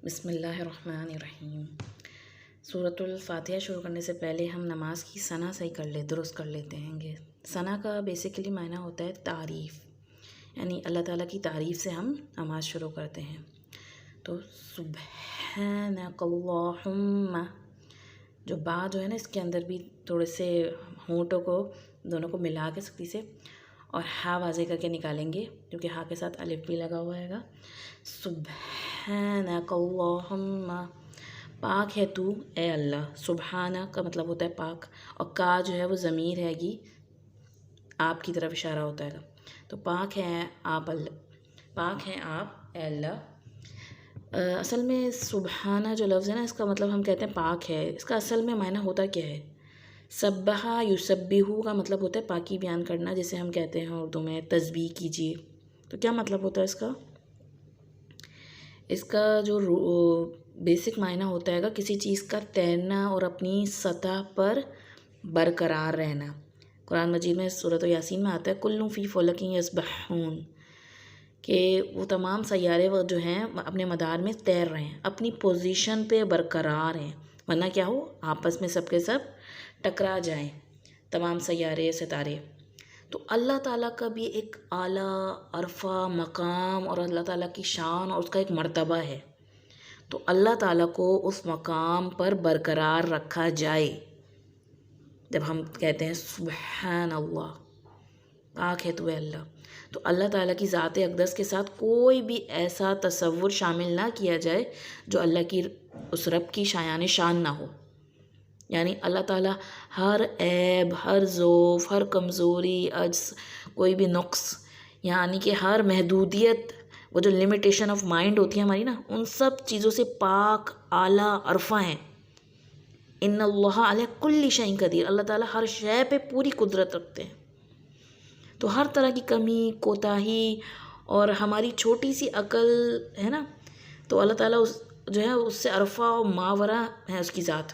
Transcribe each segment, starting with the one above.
بسم اللہ الرحمن الرحیم۔ سورۃ الفاتحہ شروع کرنے سے پہلے ہم نماز کی ثنا صحیح درست کر لیتے ہیں گے۔ ثنا کا بیسیکلی معنی ہوتا ہے تعریف، یعنی اللہ تعالیٰ کی تعریف سے ہم نماز شروع کرتے ہیں۔ تو سبحانک اللہم، جو با جو ہے نا اس کے اندر بھی تھوڑے سے ہونٹوں کو دونوں کو ملا کے سختی سے اور ہا واضح کر کے نکالیں گے، کیونکہ ہا کے ساتھ الف بھی لگا ہوا ہے گا۔ سبحانک اللہم، پاک ہے تو اے اللہ۔ سبحانہ کا مطلب ہوتا ہے پاک، اور کا جو ہے وہ ضمیر ہے گی، آپ کی طرف اشارہ ہوتا ہے گا۔ تو پاک ہے آپ اللہ، پاک ہیں آپ اے اللہ۔ اصل میں سبحانہ جو لفظ ہے نا، اس کا مطلب ہم کہتے ہیں پاک ہے، اس کا اصل میں معنی ہوتا کیا ہے؟ سبحہ یسبحو کا مطلب ہوتا ہے پاکی بیان کرنا، جسے ہم کہتے ہیں اردو میں تسبیح کیجیے۔ تو کیا مطلب ہوتا ہے اس کا؟ اس کا جو بیسک معنی ہوتا ہے گا کسی چیز کا تیرنا اور اپنی سطح پر برقرار رہنا۔ قرآن مجید میں سورۃ یاسین میں آتا ہے کل فی فلک یسبحون، کہ وہ تمام سیارے وہ جو ہیں اپنے مدار میں تیر رہے ہیں، اپنی پوزیشن پہ برقرار ہیں، ورنہ کیا ہو آپس میں سب کے سب ٹکرا جائیں تمام سیارے ستارے۔ تو اللہ تعالیٰ کا بھی ایک اعلیٰ عرفہ مقام اور اللہ تعالیٰ کی شان اور اس کا ایک مرتبہ ہے، تو اللہ تعالیٰ کو اس مقام پر برقرار رکھا جائے جب ہم کہتے ہیں سبحان اللہ، پاک ہے تو اے اللہ۔ تو اللہ تعالیٰ کی ذات اقدس کے ساتھ کوئی بھی ایسا تصور شامل نہ کیا جائے جو اللہ کی اس رب کی شایان شان نہ ہو، یعنی اللہ تعالیٰ ہر عیب، ہر ضعف، ہر کمزوری، عجز، کوئی بھی نقص، یعنی کہ ہر محدودیت، وہ جو لمیٹیشن آف مائنڈ ہوتی ہے ہماری نا، ان سب چیزوں سے پاک اعلیٰ عرفہ ہیں۔ ان اللہ علی کل شیء قدیر، اللہ تعالیٰ ہر شے پہ پوری قدرت رکھتے ہیں، تو ہر طرح کی کمی کوتاہی اور ہماری چھوٹی سی عقل ہے نا، تو اللہ تعالیٰ جو ہے اس سے عرفہ و ماورا ہے اس کی ذات۔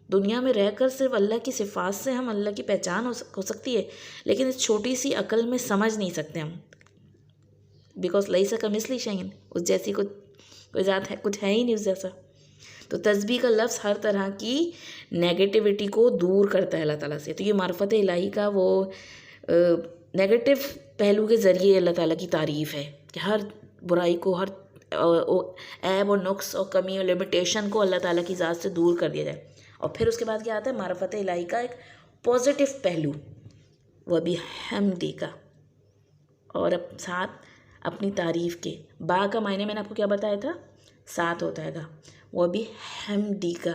دنیا میں رہ کر صرف اللہ کی صفات سے ہم اللہ کی پہچان ہو سکتی ہے، لیکن اس چھوٹی سی عقل میں سمجھ نہیں سکتے ہم، بیکاز لیس کمثلہ شیء، اس جیسی کوئی ذات ہے، کچھ ہے ہی نہیں اس جیسا۔ تو تسبیح کا لفظ ہر طرح کی نیگیٹیوٹی کو دور کرتا ہے اللہ تعالیٰ سے۔ تو یہ معرفت الہی کا وہ نیگیٹو پہلو کے ذریعے اللہ تعالیٰ کی تعریف ہے کہ ہر برائی کو، ہر عیب اور نقص اور کمی اور لمیٹیشن کو اللہ تعالیٰ کی ذات سے دور کر دیا جائے۔ اور پھر اس کے بعد کیا آتا ہے؟ معرفت الہی کا ایک پازیٹیو پہلو، وَبِحَمْدِکَ، اور ساتھ اپنی تعریف کے، با کا معنی میں نے آپ کو کیا بتایا تھا؟ ساتھ ہوتا ہے گا، وَبِحَمْدِکَ،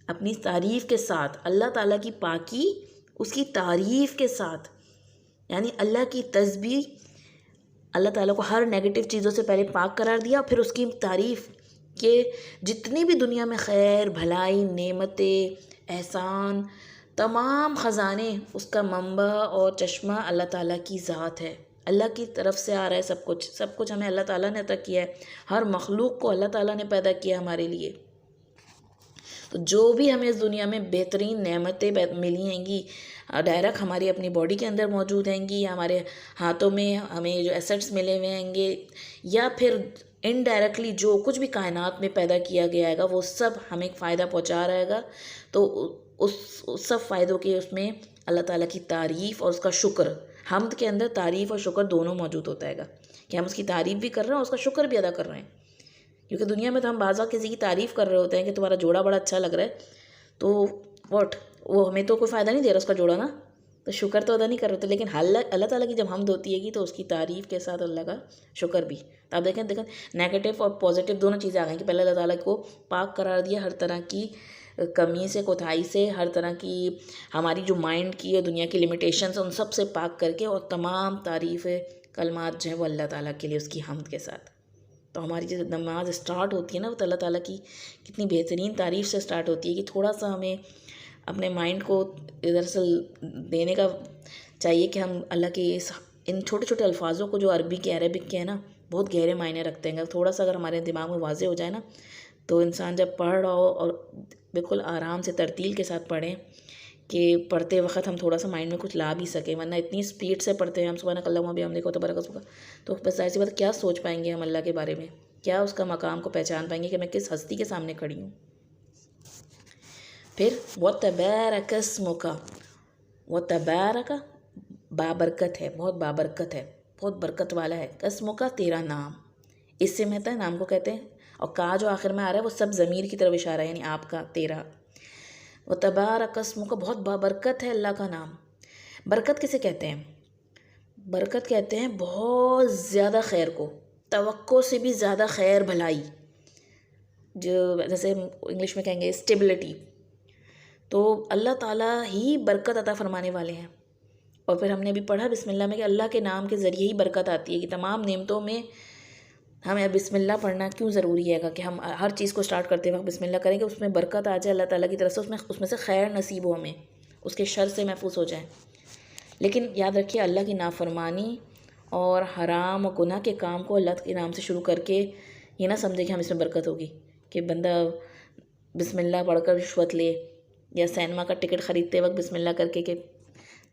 اپنی تعریف کے ساتھ، اللہ تعالیٰ کی پاکی اس کی تعریف کے ساتھ، یعنی اللہ کی تسبیح، اللہ تعالیٰ کو ہر نیگیٹو چیزوں سے پہلے پاک قرار دیا، پھر اس کی تعریف کہ جتنی بھی دنیا میں خیر، بھلائی، نعمتیں، احسان، تمام خزانے، اس کا منبع اور چشمہ اللہ تعالیٰ کی ذات ہے، اللہ کی طرف سے آ رہا ہے سب کچھ ہمیں اللہ تعالیٰ نے عطا کیا ہے، ہر مخلوق کو اللہ تعالیٰ نے پیدا کیا ہمارے لیے۔ تو جو بھی ہمیں اس دنیا میں بہترین نعمتیں ملی ہیں گی، ڈائریکٹ ہماری اپنی باڈی کے اندر موجود ہیں گی، یا ہمارے ہاتھوں میں ہمیں جو ایسٹس ملے ہوئے ہیں گے، یا پھر انڈائریکٹلی جو کچھ بھی کائنات میں پیدا کیا گیا ہے گا، وہ سب ہمیں فائدہ پہنچا رہے گا، تو اس سب فائدوں کے اس میں اللہ تعالیٰ کی تعریف اور اس کا شکر، حمد کے اندر تعریف اور شکر دونوں موجود ہوتا ہے گا، کہ ہم اس کی تعریف بھی کر رہے ہیں اور اس کا شکر بھی ادا کر رہے ہیں۔ کیونکہ دنیا میں تو ہم بعض کسی کی تعریف کر رہے ہوتے ہیں کہ تمہارا جوڑا بڑا اچھا لگ رہا ہے، تو وہ ہمیں تو کوئی فائدہ نہیں دے رہا اس کا جوڑا نا، تو شکر تو ادا نہیں کر رہے ہوتے، لیکن اللہ تعالیٰ کی جب حمد ہوتی ہے گی تو اس کی تعریف کے ساتھ اللہ کا شکر بھی۔ تو آپ دیکھیں نیگیٹو اور پازیٹیو دونوں چیزیں آ گئیں کہ پہلے اللہ تعالیٰ کو پاک قرار دیا ہر طرح کی کمی سے، کوتاہی سے، ہر طرح کی ہماری جو مائنڈ کی اور دنیا کی لمیٹیشنز ان سب سے پاک کر کے، اور تمام تعریف کلمات جو ہیں وہ اللہ تعالیٰ کے لیے اس کی حمد کے ساتھ۔ تو ہماری جو نماز اسٹارٹ ہوتی ہے نا، وہ تو اللہ تعالیٰ کی کتنی بہترین تعریف سے اسٹارٹ ہوتی ہے کہ تھوڑا سا ہمیں اپنے مائنڈ کو دراصل دینے کا چاہیے کہ ہم اللہ کے ان چھوٹے چھوٹے الفاظوں کو جو عربی کے عربک کے ہیں نا، بہت گہرے معنی رکھتے ہیں، تھوڑا سا اگر ہمارے دماغ میں واضح ہو جائے نا، تو انسان جب پڑھ رہا ہو اور بالکل آرام سے ترتیل کے ساتھ پڑھیں، کہ پڑھتے وقت ہم تھوڑا سا مائنڈ میں کچھ لا بھی سکیں، ورنہ اتنی سپیڈ سے پڑھتے ہیں ہم سبحانک اللہم و بحمدک و تبارک اسمک، تو بس ظاہر سی بات کیا سوچ پائیں گے ہم اللہ کے بارے میں۔ کیا اس کا مقام کو پہچان پائیں گے کہ میں کس ہستی کے سامنے کھڑی ہوں. پھر وَتَبَارَكَ اسْمُكَ، وَتَبَارَكَ بابرکت ہے، بہت بابرکت ہے، بہت برکت والا ہے. اسمُكَ تیرا نام، اس سے مہتا ہے نام کو کہتے ہیں. اور کا جو آخر میں آ رہا ہے وہ سب ضمیر کی طرف اشارہ ہے، یعنی آپ کا، تیرا. وَتَبَارَكَ اسْمُكَ، بہت بابرکت ہے اللہ کا نام. برکت کسے کہتے ہیں؟ برکت کہتے ہیں بہت زیادہ خیر کو، توقع سے بھی زیادہ خیر بھلائی، جو جیسے انگلش میں کہیں گے اسٹیبلٹی. تو اللہ تعالیٰ ہی برکت عطا فرمانے والے ہیں. اور پھر ہم نے ابھی پڑھا بسم اللہ میں کہ اللہ کے نام کے ذریعے ہی برکت آتی ہے، کہ تمام نعمتوں میں ہمیں بسم اللہ پڑھنا کیوں ضروری ہے گا، کہ ہم ہر چیز کو سٹارٹ کرتے وقت بسم اللہ کریں کہ اس میں برکت آ جائے اللہ تعالیٰ کی طرف سے، اس میں سے خیر نصیب ہو، ہمیں اس کے شر سے محفوظ ہو جائیں. لیکن یاد رکھیے اللہ کی نافرمانی اور حرام و گناہ کے کام کو اللہ کے نام سے شروع کر کے یہ نہ سمجھے کہ ہم اس میں برکت ہوگی، کہ بندہ بسم اللہ پڑھ کر رشوت لے، یا سینما کا ٹکٹ خریدتے وقت بسم اللہ کر کے. کہ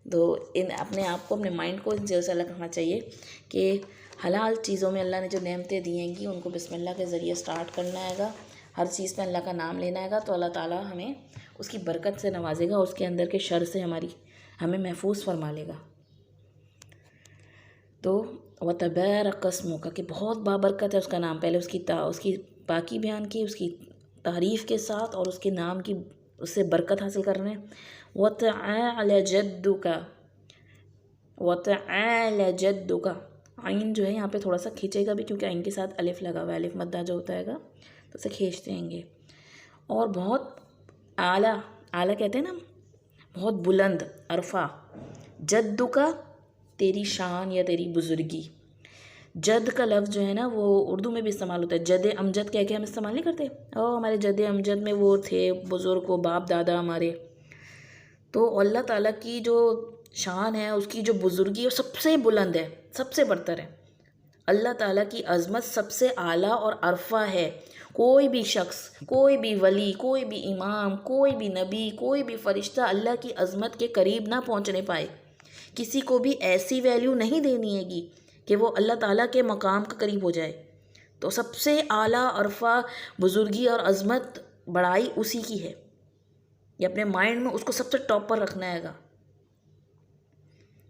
تو اپنے آپ کو، اپنے مائنڈ کو ان چیزوں سے الگ رکھنا چاہیے کہ حلال چیزوں میں اللہ نے جو نعمتیں دی ہیں گی ان کو بسم اللہ کے ذریعے سٹارٹ کرنا ہے گا، ہر چیز پہ اللہ کا نام لینا ہے گا، تو اللہ تعالیٰ ہمیں اس کی برکت سے نوازے گا، اس کے اندر کے شر سے ہمیں محفوظ فرما لے گا. تو وَتَبَارَكَ اسْمُكَ، کہ بہت بابرکت ہے اس کا نام. پہلے اس کی پاکی بیان کی، اس کی تعریف کے ساتھ، اور اس کے نام کی، اس سے برکت حاصل کر رہے ہیں. وَتَعَالَ جَدُّكَ، وَتَعَالَ جَدُّكَ. عین جو ہے یہاں پہ تھوڑا سا کھینچے گا بھی، کیونکہ عین کے ساتھ الف لگا ہوا ہے، الف مدہ جو ہوتا ہے گا تو اسے کھینچتے ہیں گے. اور بہت اعلیٰ، اعلیٰ کہتے ہیں نا، بہت بلند، عرفہ. جدُّكَ، تیری شان یا تیری بزرگی. جد کا لفظ جو ہے نا وہ اردو میں بھی استعمال ہوتا ہے. جد امجد کہہ کے ہم استعمال نہیں کرتے، ہمارے جد امجد میں وہ تھے بزرگ، وہ باپ دادا ہمارے. تو اللہ تعالیٰ کی جو شان ہے، اس کی جو بزرگی ہے، سب سے بلند ہے، سب سے برتر ہے. اللہ تعالیٰ کی عظمت سب سے اعلیٰ اور عرفہ ہے. کوئی بھی شخص، کوئی بھی ولی، کوئی بھی امام، کوئی بھی نبی، کوئی بھی فرشتہ اللہ کی عظمت کے قریب نہ پہنچنے پائے. کسی کو بھی ایسی ویلیو نہیں دینی ہے گی کہ وہ اللہ تعالیٰ کے مقام کے قریب ہو جائے. تو سب سے اعلیٰ عرفہ، بزرگی اور عظمت، بڑائی اسی کی ہے. یہ اپنے مائنڈ میں اس کو سب سے ٹاپ پر رکھنا ہے گا.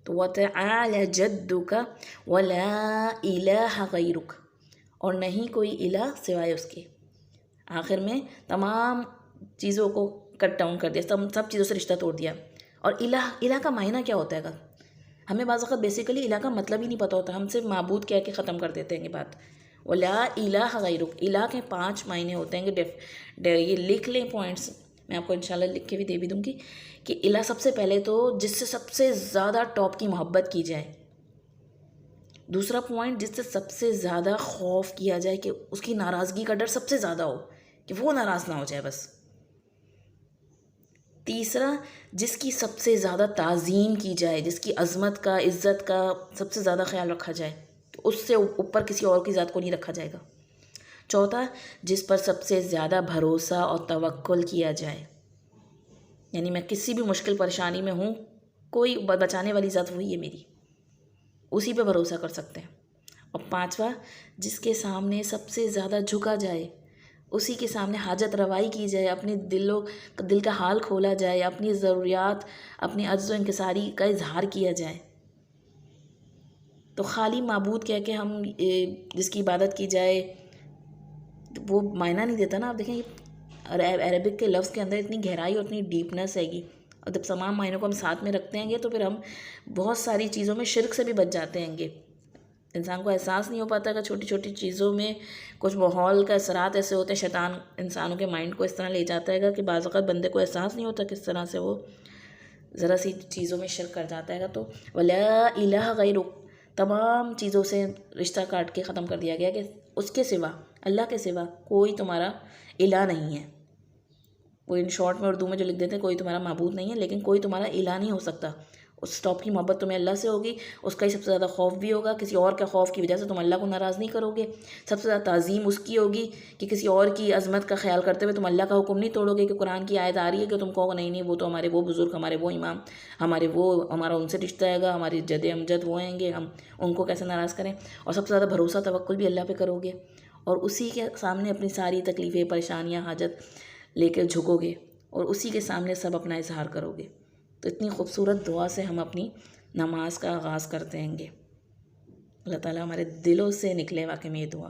تو وَتَعَالَ جَدُّكَ وَلَا إِلَٰهَ غَيْرُكَ، اور نہیں کوئی الہ سوائے اس کے. آخر میں تمام چیزوں کو کٹ ڈاؤن کر دیا، سب چیزوں سے رشتہ توڑ دیا. اور الہ کا معنی کیا ہوتا ہے گا؟ ہمیں بعض وقت بیسیکلی الہ کا مطلب ہی نہیں پتہ ہوتا، ہم صرف معبود کہہ کے ختم کر دیتے ہیں یہ بات. وَلَا إِلَٰهَ غَيْرُكَ، الہ کے 5 معنی ہوتے ہیں کہ یہ لکھ لیں پوائنٹس، میں آپ کو انشاءاللہ لکھ کے بھی دے بھی دوں گی. کہ الہ سب سے پہلے تو جس سے سب سے زیادہ ٹاپ کی محبت کی جائے. دوسرا پوائنٹ، جس سے سب سے زیادہ خوف کیا جائے، کہ اس کی ناراضگی کا ڈر سب سے زیادہ ہو، کہ وہ ناراض نہ ہو جائے بس. تیسرا، جس کی سب سے زیادہ تعظیم کی جائے، جس کی عظمت کا، عزت کا سب سے زیادہ خیال رکھا جائے، تو اس سے اوپر کسی اور کی ذات کو نہیں رکھا جائے گا. چوتھا، جس پر سب سے زیادہ بھروسہ اور توکل کیا جائے، یعنی میں کسی بھی مشکل پریشانی میں ہوں، کوئی بچانے والی ذات وہی ہے میری، اسی پہ بھروسہ کر سکتے ہیں. اور پانچواں، جس کے سامنے سب سے زیادہ جھکا جائے، اسی کے سامنے حاجت روائی کی جائے، اپنے دل کا حال کھولا جائے، اپنی ضروریات، اپنی عجز و انکساری کا اظہار کیا جائے. تو خالی معبود کہہ کے ہم جس کی عبادت کی جائے وہ معنی نہیں دیتا نا. آپ دیکھیں عربک کے لفظ کے اندر اتنی گہرائی اور اتنی ڈیپنس ہے گی، اور جب تمام معنیوں کو ہم ساتھ میں رکھتے ہیں گے تو پھر ہم بہت ساری چیزوں میں شرک سے بھی بچ جاتے ہیں گے. انسان کو احساس نہیں ہو پاتا کہ چھوٹی چھوٹی چیزوں میں کچھ ماحول کا اثرات ایسے ہوتے ہیں، شیطان انسانوں کے مائنڈ کو اس طرح لے جاتا ہے گا کہ بعض اوقات بندے کو احساس نہیں ہوتا کس طرح سے وہ ذرا سی چیزوں میں شرک کر جاتا ہے گا. تو وَلَا إِلَٰهَ غَيْرُكَ، تمام چیزوں سے رشتہ کاٹ کے ختم کر دیا گیا کہ اس کے سوا، اللہ کے سوا کوئی تمہارا الہ نہیں ہے. وہ ان شارٹ میں اردو میں جو لکھ دیتے ہیں کوئی تمہارا معبود نہیں ہے، لیکن کوئی تمہارا الہ نہیں ہو سکتا. اس ٹاپ کی محبت تمہیں اللہ سے ہوگی، اس کا ہی سب سے زیادہ خوف بھی ہوگا. کسی اور کے خوف کی وجہ سے تم اللہ کو ناراض نہیں کرو گے. سب سے زیادہ تعظیم اس کی ہوگی کہ کسی اور کی عظمت کا خیال کرتے ہوئے تم اللہ کا حکم نہیں توڑو گے. کہ قرآن کی آیت آ رہی ہے کہ تم کہو نہیں وہ تو ہمارے وہ بزرگ، ہمارے وہ امام، ہمارا ان سے رشتہ ہے گا، ہمارے جد امجد وہ ہیں گے، ہم ان کو کیسے ناراض کریں. اور سب سے زیادہ بھروسہ توکل بھی اللہ پہ کرو گے. اور اسی کے سامنے اپنی ساری تکلیفیں، پریشانیاں، حاجت لے کر جھکو گے اور اسی کے سامنے سب اپنا اظہار کرو گے۔ تو اتنی خوبصورت دعا سے ہم اپنی نماز کا آغاز کرتے ہیں گے۔ اللہ تعالیٰ ہمارے دلوں سے نکلے واقعی میں یہ دعا۔